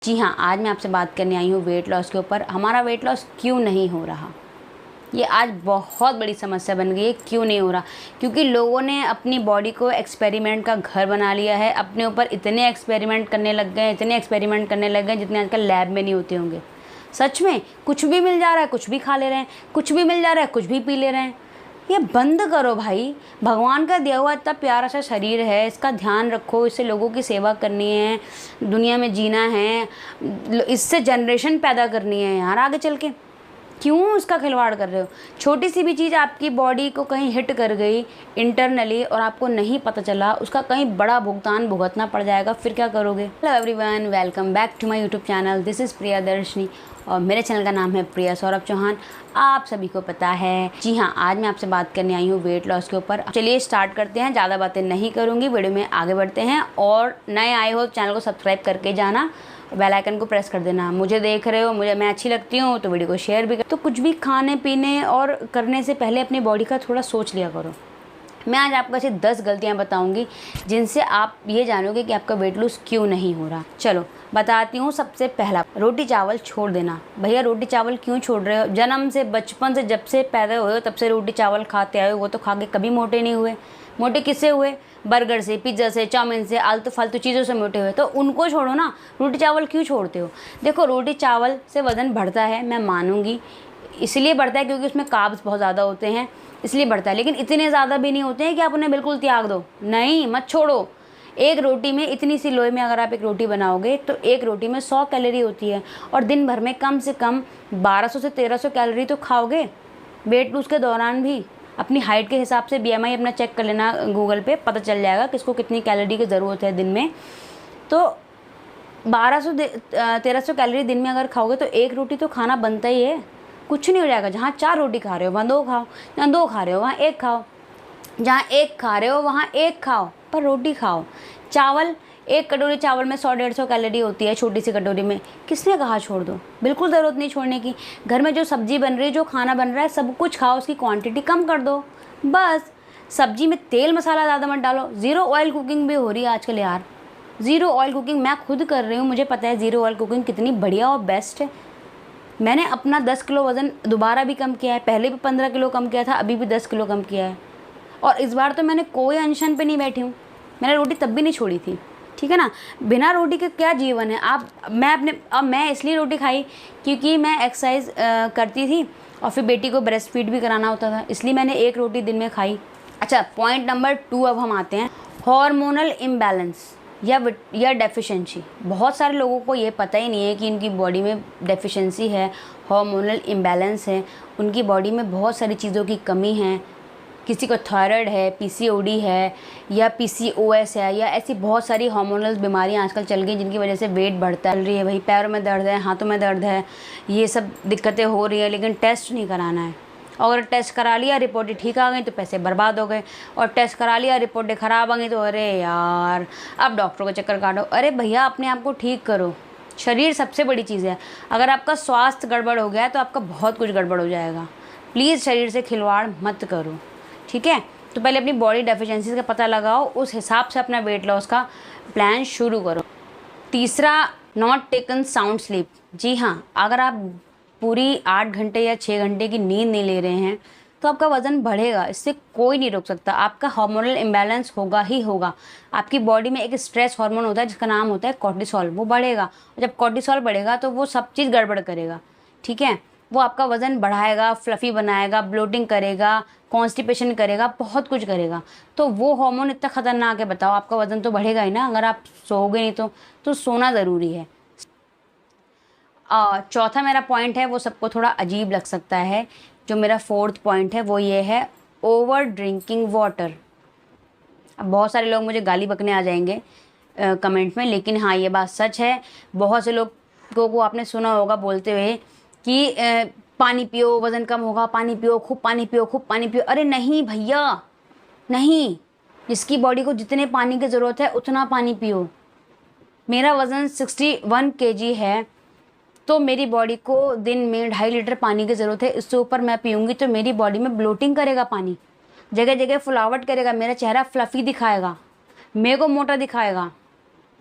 जी हाँ, आज मैं आपसे बात करने आई हूँ वेट लॉस के ऊपर। हमारा वेट लॉस क्यों नहीं हो रहा, ये आज बहुत बड़ी समस्या बन गई है। क्यों नहीं हो रहा? क्योंकि लोगों ने अपनी बॉडी को एक्सपेरिमेंट का घर बना लिया है। अपने ऊपर इतने एक्सपेरिमेंट करने लग गए जितने आजकल लैब में नहीं होते होंगे। सच में कुछ भी मिल जा रहा है, कुछ भी खा ले रहे हैं, कुछ भी मिल जा रहा है, कुछ भी पी ले रहे हैं। ये बंद करो भाई। भगवान का दिया हुआ इतना प्यारा सा शरीर है, इसका ध्यान रखो। इससे लोगों की सेवा करनी है, दुनिया में जीना है, इससे जनरेशन पैदा करनी है यार आगे चल के। क्यों उसका खिलवाड़ कर रहे हो? छोटी सी भी चीज़ आपकी बॉडी को कहीं हिट कर गई इंटरनली और आपको नहीं पता चला, उसका कहीं बड़ा भुगतान भुगतना पड़ जाएगा, फिर क्या करोगे? Hello everyone, welcome back to my YouTube channel. This is Priya Darshani और मेरे चैनल का नाम है प्रिया सौरभ चौहान। आप सभी को पता है। जी हाँ, आज मैं आपसे बात करने आई हूँ वेट लॉस के ऊपर। चलिए स्टार्ट करते हैं। ज़्यादा बातें नहीं करूँगी, वीडियो में आगे बढ़ते हैं। और नए आए हो चैनल को सब्सक्राइब करके जाना, बेल आइकन को प्रेस कर देना। मुझे देख रहे हो, मैं अच्छी लगती हूँ तो वीडियो को शेयर भी कर। तो कुछ भी खाने पीने और करने से पहले अपनी बॉडी का थोड़ा सोच लिया करो। मैं आज आपको ऐसी 10 गलतियाँ बताऊंगी जिनसे आप ये जानोगे कि आपका वेट लॉस क्यों नहीं हो रहा। चलो बताती हूँ। सबसे पहला, रोटी चावल छोड़ देना। भैया रोटी चावल क्यों छोड़ रहे हो? जन्म से, बचपन से, जब से पैदा हुए हो तब से रोटी चावल खाते आए हो। वो तो खा के कभी मोटे नहीं हुए। मोटे किससे हुए? बर्गर से, पिज्ज़ा से, चाउमीन से, आलतू फालतू चीज़ों से मोटे हुए। तो उनको छोड़ो ना, रोटी चावल क्यों छोड़ते हो? देखो, रोटी चावल से वज़न बढ़ता है, मैं मानूंगी। इसलिए बढ़ता है क्योंकि उसमें कार्ब्स बहुत ज़्यादा होते हैं, इसलिए बढ़ता है। लेकिन इतने ज़्यादा भी नहीं होते हैं कि आप उन्हें बिल्कुल त्याग दो। नहीं, मत छोड़ो। एक रोटी में, इतनी सी लोई में अगर आप एक रोटी बनाओगे तो एक रोटी में 100 कैलोरी होती है और दिन भर में कम से कम 1200 से 1300 कैलोरी तो खाओगे वेट लूज़ के दौरान भी। अपनी हाइट के हिसाब से BMI अपना चेक कर लेना गूगल पे, पता चल जाएगा किसको कितनी कैलोरी की ज़रूरत है दिन में। तो 1200 1300 कैलोरी दिन में अगर खाओगे तो एक रोटी तो खाना बनता ही है। कुछ नहीं हो जाएगा। जहाँ 4 रोटी खा रहे हो वहाँ 2 खाओ, जहाँ 2 खा रहे हो वहाँ 1 खाओ, जहाँ 1 खा रहे हो वहाँ 1 खाओ, पर रोटी खाओ। चावल, 1 कटोरी चावल में 100-150 कैलोरी होती है, छोटी सी कटोरी में। किसने कहा छोड़ दो? बिल्कुल ज़रूरत नहीं छोड़ने की। घर में जो सब्ज़ी बन रही है, जो खाना बन रहा है, सब कुछ खाओ, उसकी क्वांटिटी कम कर दो बस। सब्जी में तेल मसाला ज़्यादा मत डालो। ज़ीरो ऑयल कुकिंग भी हो रही है आजकल यार। ज़ीरो ऑयल कुकिंग मैं खुद कर रही हूँ, मुझे पता है ज़ीरो ऑयल कुकिंग कितनी बढ़िया और बेस्ट है। मैंने अपना 10 किलो वज़न दोबारा भी कम किया है। पहले भी 15 किलो कम किया था, अभी भी 10 किलो कम किया है। और इस बार तो मैंने कोई अनशन पे नहीं बैठी हूँ। मैंने रोटी तब भी नहीं छोड़ी थी, ठीक है ना। बिना रोटी के क्या जीवन है? मैं इसलिए रोटी खाई क्योंकि मैं एक्सरसाइज करती थी और फिर बेटी को ब्रेस्ट फीड भी कराना होता था, इसलिए मैंने 1 रोटी दिन में खाई। अच्छा, पॉइंट नंबर 2 अब हम आते हैं। हार्मोनल इम्बैलेंस या डेफिशिएंसी। बहुत सारे लोगों को ये पता ही नहीं है कि उनकी बॉडी में डेफिशिएंसी है, हार्मोनल इम्बैलेंस है, उनकी बॉडी में बहुत सारी चीज़ों की कमी है। किसी को थायराइड है, PCOD है या PCOS है, या ऐसी बहुत सारी हार्मोनल बीमारियां आजकल चल गई जिनकी वजह से वेट बढ़ता चल रही है। भाई पैरों में दर्द है, हाथों में दर्द है, ये सब दिक्कतें हो रही है, लेकिन टेस्ट नहीं कराना है। और टेस्ट करा लिया, रिपोर्टें ठीक आ गई तो पैसे बर्बाद हो गए, और टेस्ट करा लिया, रिपोर्टें ख़राब आ गई तो अरे यार अब डॉक्टर को चक्कर काटो। अरे भैया, अपने आप को ठीक करो। शरीर सबसे बड़ी चीज़ है। अगर आपका स्वास्थ्य गड़बड़ हो गया तो आपका बहुत कुछ गड़बड़ हो जाएगा। प्लीज़ शरीर से खिलवाड़ मत करो, ठीक है। तो पहले अपनी बॉडी डेफिशिएंसीज का पता लगाओ, उस हिसाब से अपना वेट लॉस का प्लान शुरू करो। तीसरा, नॉट टेकन साउंड स्लीप। जी हाँ, अगर आप पूरी 8 घंटे या 6 घंटे की नींद नहीं ले रहे हैं तो आपका वज़न बढ़ेगा, इससे कोई नहीं रोक सकता। आपका हार्मोनल इम्बैलेंस होगा ही होगा। आपकी बॉडी में एक स्ट्रेस हार्मोन होता है जिसका नाम होता है कॉर्टिसोल, वो बढ़ेगा। और जब कॉर्टिसोल बढ़ेगा तो वो सब चीज़ गड़बड़ करेगा, ठीक है। वो आपका वज़न बढ़ाएगा, फ्लफ़ी बनाएगा, ब्लोटिंग करेगा, कॉन्स्टिपेशन करेगा, बहुत कुछ करेगा। तो वो हार्मोन इतना ख़तरनाक है, बताओ, आपका वज़न तो बढ़ेगा ही ना। अगर आप सोओगे नहीं तो सोना ज़रूरी है। चौथा मेरा पॉइंट है, वो सबको थोड़ा अजीब लग सकता है। जो मेरा 4th पॉइंट है वो ये है, ओवर ड्रिंकिंग वाटर। अब बहुत सारे लोग मुझे गाली बकने आ जाएंगे कमेंट में, लेकिन हाँ, ये बात सच है। बहुत से लोगों को आपने सुना होगा बोलते हुए कि पानी पियो, वज़न कम होगा, पानी पियो, खूब पानी पियो, खूब पानी पियो। अरे नहीं भैया, नहीं। जिसकी बॉडी को जितने पानी की ज़रूरत है उतना पानी पियो। मेरा वज़न 61 kg है, तो मेरी बॉडी को दिन में 2.5 लीटर पानी की ज़रूरत है। इससे ऊपर मैं पीऊँगी तो मेरी बॉडी में ब्लोटिंग करेगा पानी, जगह जगह फुलावट करेगा, मेरा चेहरा फ्लफ़ी दिखाएगा, मेरे को मोटा दिखाएगा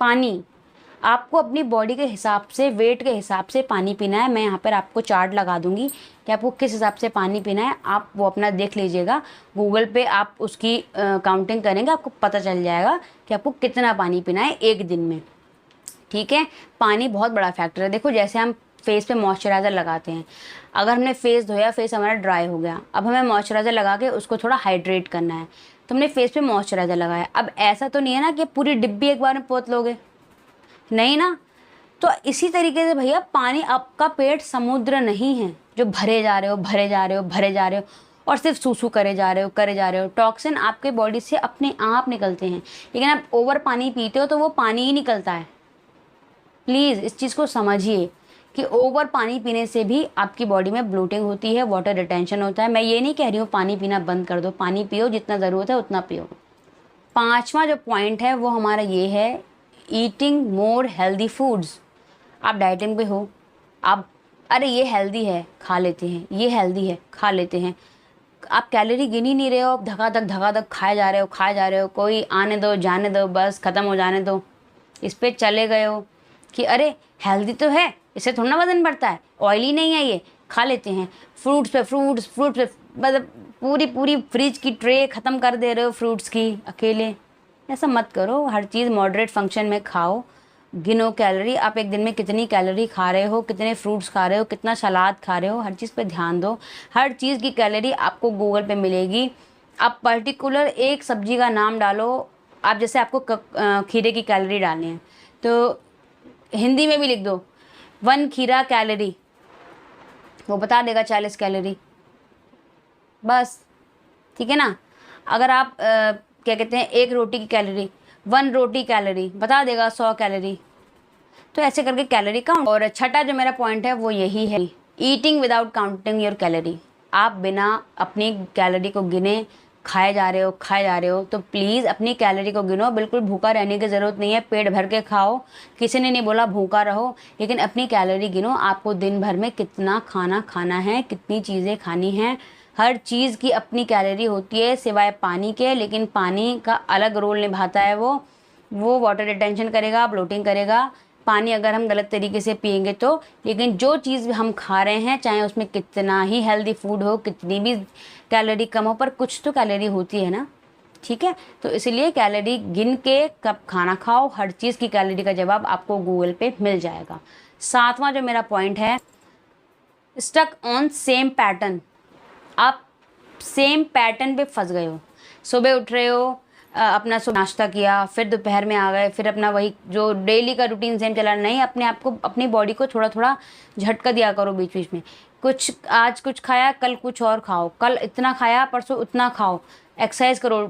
पानी। आपको अपनी बॉडी के हिसाब से, वेट के हिसाब से पानी पीना है। मैं यहाँ पर आपको चार्ट लगा दूँगी कि आपको किस हिसाब से पानी पीना है, आप वो अपना देख लीजिएगा। गूगल पे आप उसकी काउंटिंग करेंगे, आपको पता चल जाएगा कि आपको कितना पानी पीना है एक दिन में। ठीक है, पानी बहुत बड़ा फैक्टर है। देखो जैसे हम फेस पे मॉइस्चराइज़र लगाते हैं, अगर हमने फेस धोया, फेस हमारा ड्राई हो गया, अब हमें मॉइस्चराइज़र लगा के उसको थोड़ा हाइड्रेट करना है, तो हमने फेस पे मॉइस्चराइज़र लगाया। अब ऐसा तो नहीं है ना कि पूरी डिब्बी एक बार में पोंछ लोगे, नहीं ना। तो इसी तरीके से भैया पानी, आपका पेट समुद्र नहीं है जो भरे जा रहे हो, भरे जा रहे हो, भरे जा रहे हो और सिर्फ सूसू करे जा रहे हो, करे जा रहे हो। टॉक्सिन आपके बॉडी से अपने आप निकलते हैं, लेकिन आप ओवर पानी पीते हो तो वो पानी ही निकलता है। प्लीज़ इस चीज़ को समझिए कि ओवर पानी पीने से भी आपकी बॉडी में ब्लोटिंग होती है, वाटर रिटेंशन होता है। मैं ये नहीं कह रही हूँ पानी पीना बंद कर दो, पानी पियो, जितना ज़रूरत है उतना पियो। 5वां जो पॉइंट है वो हमारा ये है, ईटिंग मोर हेल्दी फूड्स। आप डाइटिंग पे हो, आप अरे ये हेल्दी है खा लेते हैं, ये हेल्दी है खा लेते हैं, आप कैलोरी गिन ही नहीं रहे हो, आप धकाधक खाए जा रहे हो, खाए जा रहे हो। कोई आने दो, जाने दो, बस ख़त्म हो जाने दो, इस पे चले गए हो कि अरे हेल्दी तो है, इससे थोड़ा ना वजन बढ़ता है, ऑयली नहीं है, ये खा लेते हैं। फ्रूट्स पे मतलब पूरी पूरी फ्रिज की ट्रे ख़त्म कर दे रहे हो फ्रूट्स की अकेले। ऐसा मत करो, हर चीज़ मॉडरेट फंक्शन में खाओ। गिनो कैलोरी, आप एक दिन में कितनी कैलोरी खा रहे हो, कितने फ्रूट्स खा रहे हो, कितना सलाद खा रहे हो, हर चीज़ पे ध्यान दो। हर चीज़ की कैलोरी आपको गूगल पे मिलेगी। आप पर्टिकुलर एक सब्जी का नाम डालो, आप जैसे आपको खीरे की कैलोरी डालनी है तो हिंदी में भी लिख दो 1 खीरा कैलोरी, वो बता देगा 40 कैलोरी, बस। ठीक है ना। अगर आप क्या कहते हैं, 1 रोटी की कैलोरी, 1 रोटी कैलोरी बता देगा 100 कैलोरी। तो ऐसे करके कैलोरी काउंट। और छठा जो मेरा पॉइंट है वो यही है, eating without counting your calorie. आप बिना अपनी कैलोरी को गिने खाए जा रहे हो तो प्लीज़ अपनी कैलोरी को गिनो। बिल्कुल भूखा रहने की ज़रूरत नहीं है, पेट भर के खाओ, किसी ने नहीं बोला भूखा रहो, लेकिन अपनी कैलोरी गिनो। आपको दिन भर में कितना खाना खाना है, कितनी चीज़ें खानी हैं, हर चीज़ की अपनी कैलोरी होती है सिवाय पानी के। लेकिन पानी का अलग रोल निभाता है, वो वाटर रिटेंशन करेगा, ब्लोटिंग करेगा, पानी अगर हम गलत तरीके से पिएंगे तो। लेकिन जो चीज़ हम खा रहे हैं, चाहे उसमें कितना ही हेल्दी फूड हो, कितनी भी कैलोरी कम हो, पर कुछ तो कैलोरी होती है ना। ठीक है, तो इसलिए कैलोरी गिन के कब खाना खाओ, हर चीज़ की कैलोरी का जवाब आपको गूगल पे मिल जाएगा। 7वां जो मेरा पॉइंट है, स्टक ऑन सेम पैटर्न। आप सेम पैटर्न पे फंस गए हो। सुबह उठ रहे हो, अपना नाश्ता किया, फिर दोपहर में आ गए, फिर अपना वही जो डेली का रूटीन सेम चला। नहीं, अपने आप को, अपनी बॉडी को थोड़ा थोड़ा झटका दिया करो बीच बीच में। कुछ आज कुछ खाया, कल कुछ और खाओ, कल इतना खाया, परसों उतना खाओ। एक्सरसाइज करो,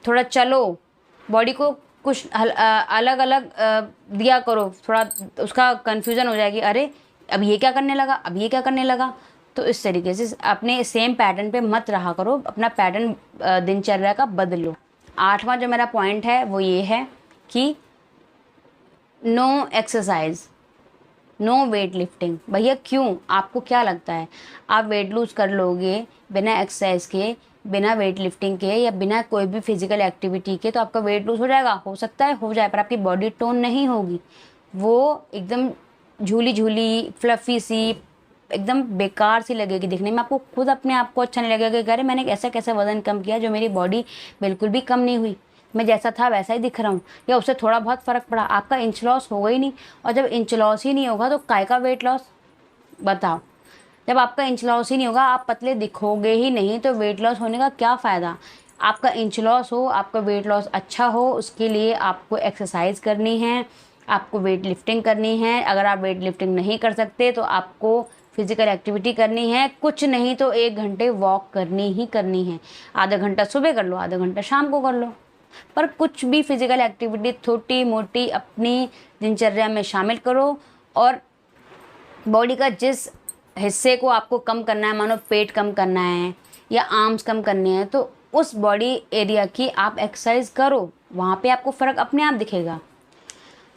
थोड़ा चलो, बॉडी को कुछ अलग अलग दिया करो। थोड़ा उसका कन्फ्यूज़न हो जाएगी, अरे अब ये क्या करने लगा, अब ये क्या करने लगा। तो इस तरीके से अपने सेम पैटर्न पे मत रहा करो, अपना पैटर्न दिनचर्या का बदलो। 8वां जो मेरा पॉइंट है वो ये है कि no exercise, no weight lifting. भैया क्यों, आपको क्या लगता है आप वेट लूज़ कर लोगे बिना एक्सरसाइज के, बिना वेट लिफ्टिंग के, या बिना कोई भी फिजिकल एक्टिविटी के तो आपका वेट लूज़ हो जाएगा? हो सकता है हो जाए, पर आपकी बॉडी टोन नहीं होगी, वो एकदम झूली झूली फ्लफ़ी सी, एकदम बेकार सी लगेगी दिखने में। आपको खुद अपने आप को अच्छा नहीं लगेगा कि अरे मैंने ऐसा कैसे वज़न कम किया जो मेरी बॉडी बिल्कुल भी कम नहीं हुई, मैं जैसा था वैसा ही दिख रहा हूँ, या उससे थोड़ा बहुत फ़र्क पड़ा। आपका इंच लॉस होगा ही नहीं, और जब इंच लॉस ही नहीं होगा तो काय का वेट लॉस, बताओ। जब आपका इंच लॉस ही नहीं होगा, आप पतले दिखोगे ही नहीं, तो वेट लॉस होने का क्या फ़ायदा। आपका इंच लॉस हो, आपका वेट लॉस अच्छा हो, उसके लिए आपको एक्सरसाइज करनी है, आपको वेट लिफ्टिंग करनी है। अगर आप वेट लिफ्टिंग नहीं कर सकते तो आपको फिजिकल एक्टिविटी करनी है, कुछ नहीं तो 1 घंटे वॉक करनी ही करनी है। आधा घंटा सुबह कर लो, आधा घंटा शाम को कर लो, पर कुछ भी फिजिकल एक्टिविटी छोटी मोटी अपनी दिनचर्या में शामिल करो। और बॉडी का जिस हिस्से को आपको कम करना है, मानो पेट कम करना है या आर्म्स कम करने हैं, तो उस बॉडी एरिया की आप एक्सरसाइज करो, वहाँ पे आपको फ़र्क अपने आप दिखेगा।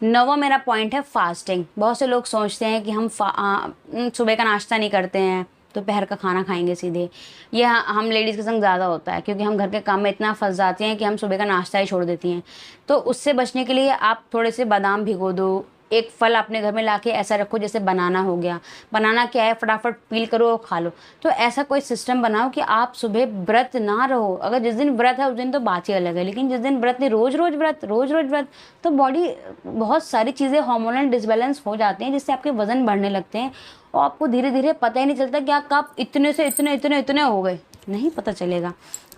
9वां मेरा पॉइंट है फास्टिंग। बहुत से लोग सोचते हैं कि हम सुबह का नाश्ता नहीं करते हैं, दोपहर का खाना खाएंगे सीधे। यह हम लेडीज़ के संग ज़्यादा होता है, क्योंकि हम घर के काम में इतना फंस जाते हैं कि हम सुबह का नाश्ता ही छोड़ देती हैं। तो उससे बचने के लिए आप थोड़े से बादाम भिगो दो, एक फल अपने घर में लाके ऐसा रखो जैसे बनाना हो गया, बनाना क्या है, फटाफट पील करो और खा लो। तो ऐसा कोई सिस्टम बनाओ कि आप सुबह व्रत ना रहो। अगर जिस दिन व्रत है उस दिन तो बात ही अलग है, लेकिन जिस दिन व्रत नहीं, रोज रोज व्रत, तो बॉडी बहुत सारी चीज़ें हार्मोनल डिसबैलेंस हो जाते हैं, जिससे आपके वजन बढ़ने लगते हैं और आपको धीरे धीरे पता ही नहीं चलता कि आप कब इतने से इतने हो गए, नहीं पता चलेगा।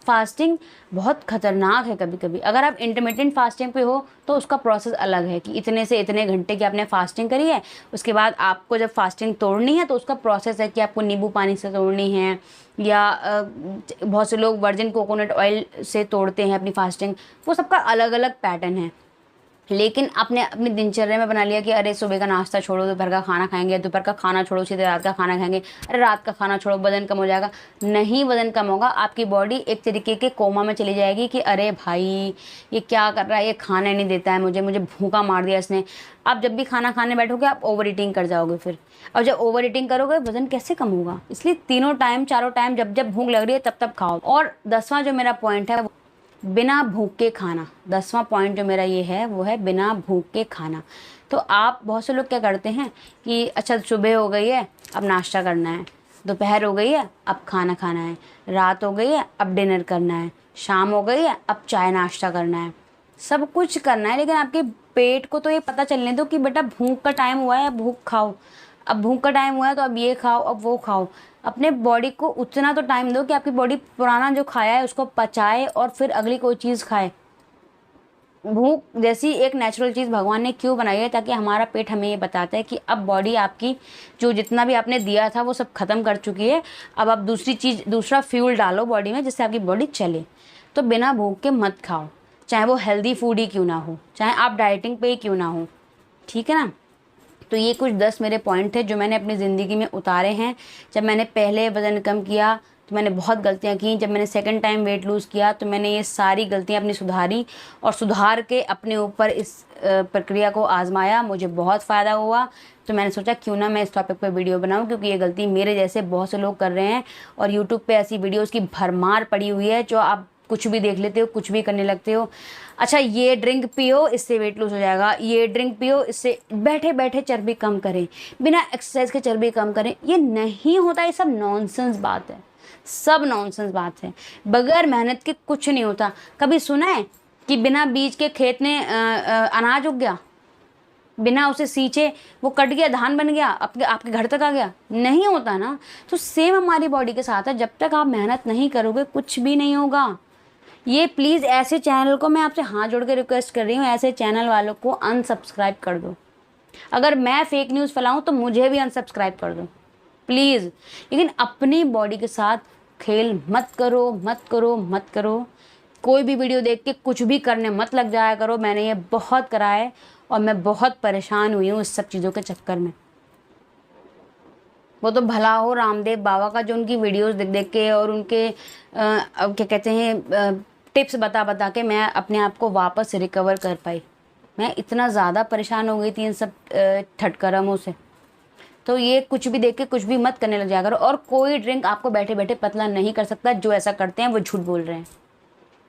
फास्टिंग बहुत खतरनाक है कभी कभी। अगर आप इंटरमिटेंट फास्टिंग पे हो तो उसका प्रोसेस अलग है कि इतने से इतने घंटे की आपने फास्टिंग करी है, उसके बाद आपको जब फास्टिंग तोड़नी है तो उसका प्रोसेस है कि आपको नींबू पानी से तोड़नी है, या बहुत से लोग वर्जिन कोकोनट ऑयल से तोड़ते हैं अपनी फास्टिंग। वो सबका अलग अलग पैटर्न है। लेकिन आपने अपनी दिनचर्या में बना लिया कि अरे सुबह का नाश्ता छोड़ो, दोपहर का खाना खाएंगे, दोपहर का खाना छोड़ो, सीधे रात का खाना खाएंगे, अरे रात का खाना छोड़ो, वजन कम हो जाएगा। नहीं, वजन कम होगा, आपकी बॉडी एक तरीके के कोमा में चली जाएगी कि अरे भाई ये क्या कर रहा है, ये खाना नहीं देता है मुझे भूखा मार दिया इसने। आप जब भी खाना खाने बैठोगे आप ओवर ईटिंग कर जाओगे फिर, और जब ओवर ईटिंग करोगे वजन कैसे कम होगा। इसलिए तीनों टाइम चारों टाइम जब जब भूख लग रही है तब तब खाओ। और 10वां जो मेरा पॉइंट है, बिना भूख के खाना। 10वां पॉइंट जो मेरा ये है वो है बिना भूख के खाना। तो आप बहुत से लोग क्या करते हैं कि अच्छा सुबह हो गई है अब नाश्ता करना है, दोपहर हो गई है अब खाना खाना है, रात हो गई है अब डिनर करना है, शाम हो गई है अब चाय नाश्ता करना है, सब कुछ करना है। लेकिन आपके पेट को तो ये पता चलने दो कि बेटा भूख का टाइम हुआ है, अब भूख खाओ, अब भूख का टाइम हुआ है तो अब ये खाओ, अब वो खाओ। अपने बॉडी को उतना तो टाइम दो कि आपकी बॉडी पुराना जो खाया है उसको पचाए और फिर अगली कोई चीज़ खाए। भूख जैसी एक नेचुरल चीज़ भगवान ने क्यों बनाई है, ताकि हमारा पेट हमें ये बताता है कि अब बॉडी आपकी जो जितना भी आपने दिया था वो सब ख़त्म कर चुकी है, अब आप दूसरा फ्यूल डालो बॉडी में जिससे आपकी बॉडी चले। तो बिना भूख के मत खाओ, चाहे वो हेल्दी फूड ही क्यों ना हो, चाहे आप डाइटिंग पे ही क्यों ना हो, ठीक है ना। तो ये कुछ 10 मेरे पॉइंट थे जो मैंने अपनी ज़िंदगी में उतारे हैं। जब मैंने पहले वज़न कम किया तो मैंने बहुत गलतियाँ की, जब मैंने सेकंड टाइम वेट लूज़ किया तो मैंने ये सारी गलतियाँ अपनी सुधारी और सुधार के अपने ऊपर इस प्रक्रिया को आजमाया, मुझे बहुत फ़ायदा हुआ। तो मैंने सोचा क्यों ना मैं इस टॉपिक पर वीडियो बनाऊं, क्योंकि ये गलती मेरे जैसे बहुत से लोग कर रहे हैं और यूट्यूब पे ऐसी वीडियोस की भरमार पड़ी हुई है जो आप कुछ भी देख लेते हो, कुछ भी करने लगते हो। अच्छा ये ड्रिंक पियो इससे वेट लूज हो जाएगा, ये ड्रिंक पियो इससे बैठे बैठे चर्बी कम करें, बिना एक्सरसाइज के चर्बी कम करें, ये नहीं होता। ये सब नॉनसेंस बात है, सब नॉनसेंस बात है। बगैर मेहनत के कुछ नहीं होता। कभी सुना है कि बिना बीज के खेत में अनाज उग गया, बिना उसे सींचे वो कट गया, धान बन गया, आपके घर तक आ गया? नहीं होता ना। तो सेम हमारी बॉडी के साथ है, जब तक आप मेहनत नहीं करोगे कुछ भी नहीं होगा। ये प्लीज़ ऐसे चैनल को मैं आपसे हाथ जोड़ के रिक्वेस्ट कर रही हूँ, ऐसे चैनल वालों को अनसब्सक्राइब कर दो। अगर मैं फेक न्यूज़ फैलाऊँ तो मुझे भी अनसब्सक्राइब कर दो प्लीज़। लेकिन अपनी बॉडी के साथ खेल मत करो, मत करो, मत करो। कोई भी वीडियो देख के कुछ भी करने मत लग जाया करो। मैंने ये बहुत करा है और मैं बहुत परेशान हुई हूँ इस सब चीज़ों के चक्कर में। वो तो भला हो रामदेव बाबा का, जो उनकी वीडियोस देख देख के और उनके क्या कहते हैं टिप्स बता बता के मैं अपने आप को वापस रिकवर कर पाई। मैं इतना ज़्यादा परेशान हो गई थी इन सब ठटकरमों से। तो ये कुछ भी देख के कुछ भी मत करने लग जाया करो। और कोई ड्रिंक आपको बैठे बैठे पतला नहीं कर सकता। जो ऐसा करते हैं वो झूठ बोल रहे हैं,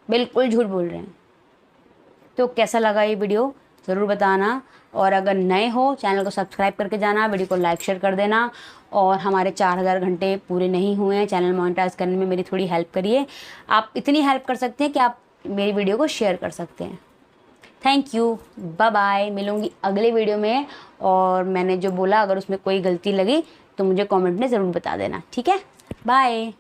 बिल्कुल झूठ बोल रहे हैं। तो कैसा लगा ये वीडियो ज़रूर बताना, और अगर नए हो चैनल को सब्सक्राइब करके जाना, वीडियो को लाइक शेयर कर देना। और हमारे 4000 घंटे पूरे नहीं हुए हैं, चैनल मोनेटाइज करने में मेरी थोड़ी हेल्प करिए। आप इतनी हेल्प कर सकते हैं कि आप मेरी वीडियो को शेयर कर सकते हैं। Thank you, bye bye. मिलूँगी अगले वीडियो में। और मैंने जो बोला अगर उसमें कोई गलती लगी तो मुझे कमेंट में ज़रूर बता देना, ठीक है। बाय।